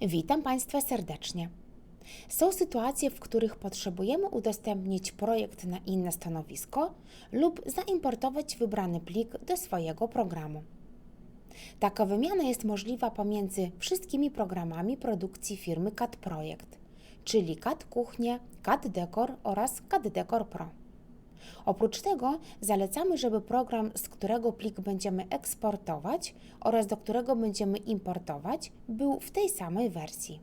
Witam Państwa serdecznie. Są sytuacje, w których potrzebujemy udostępnić projekt na inne stanowisko lub zaimportować wybrany plik do swojego programu. Taka wymiana jest możliwa pomiędzy wszystkimi programami produkcji firmy CAD Projekt, czyli CAD Kuchnie, CAD Dekor oraz CAD Dekor Pro. Oprócz tego zalecamy, żeby program, z którego plik będziemy eksportować oraz do którego będziemy importować, był w tej samej wersji.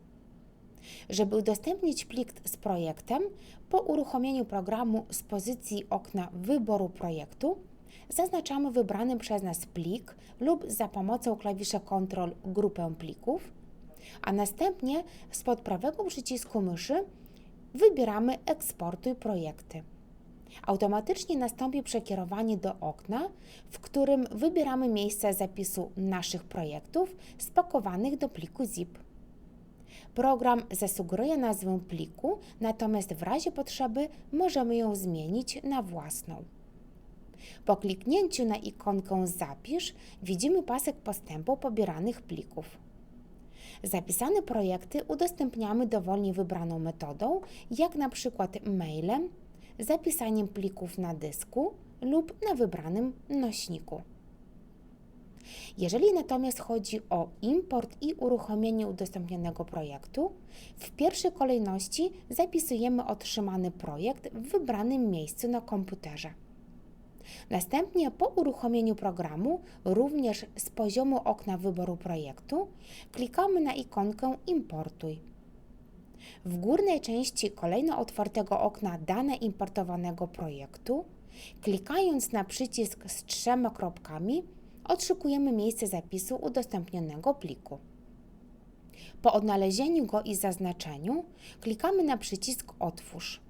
Żeby udostępnić plik z projektem, po uruchomieniu programu z pozycji okna wyboru projektu zaznaczamy wybrany przez nas plik lub za pomocą klawisza Ctrl grupę plików, a następnie spod prawego przycisku myszy wybieramy Eksportuj projekty. Automatycznie nastąpi przekierowanie do okna, w którym wybieramy miejsce zapisu naszych projektów spakowanych do pliku zip. Program zasugeruje nazwę pliku, natomiast w razie potrzeby możemy ją zmienić na własną. Po kliknięciu na ikonkę Zapisz widzimy pasek postępu pobieranych plików. Zapisane projekty udostępniamy dowolnie wybraną metodą, jak na przykład mailem, zapisaniem plików na dysku lub na wybranym nośniku. Jeżeli natomiast chodzi o import i uruchomienie udostępnionego projektu, w pierwszej kolejności zapisujemy otrzymany projekt w wybranym miejscu na komputerze. Następnie po uruchomieniu programu, również z poziomu okna wyboru projektu, klikamy na ikonkę Importuj. W górnej części kolejno otwartego okna dane importowanego projektu, klikając na przycisk z 3 kropkami, odszukujemy miejsce zapisu udostępnionego pliku. Po odnalezieniu go i zaznaczeniu, klikamy na przycisk Otwórz.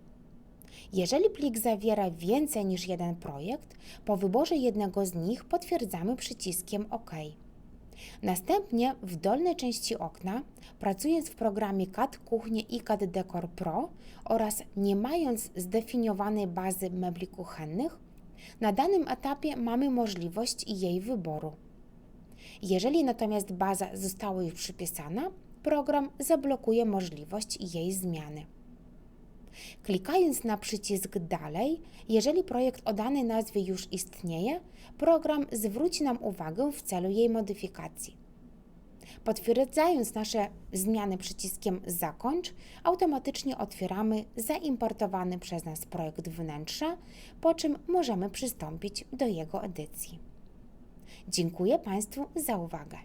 Jeżeli plik zawiera więcej niż jeden projekt, po wyborze jednego z nich potwierdzamy przyciskiem OK. Następnie w dolnej części okna, pracując w programie CAD Kuchnie i CAD Dekor Pro oraz nie mając zdefiniowanej bazy mebli kuchennych, na danym etapie mamy możliwość jej wyboru. Jeżeli natomiast baza została już przypisana, program zablokuje możliwość jej zmiany. Klikając na przycisk Dalej, jeżeli projekt o danej nazwie już istnieje, program zwróci nam uwagę w celu jej modyfikacji. Potwierdzając nasze zmiany przyciskiem Zakończ, automatycznie otwieramy zaimportowany przez nas projekt wnętrza, po czym możemy przystąpić do jego edycji. Dziękuję Państwu za uwagę.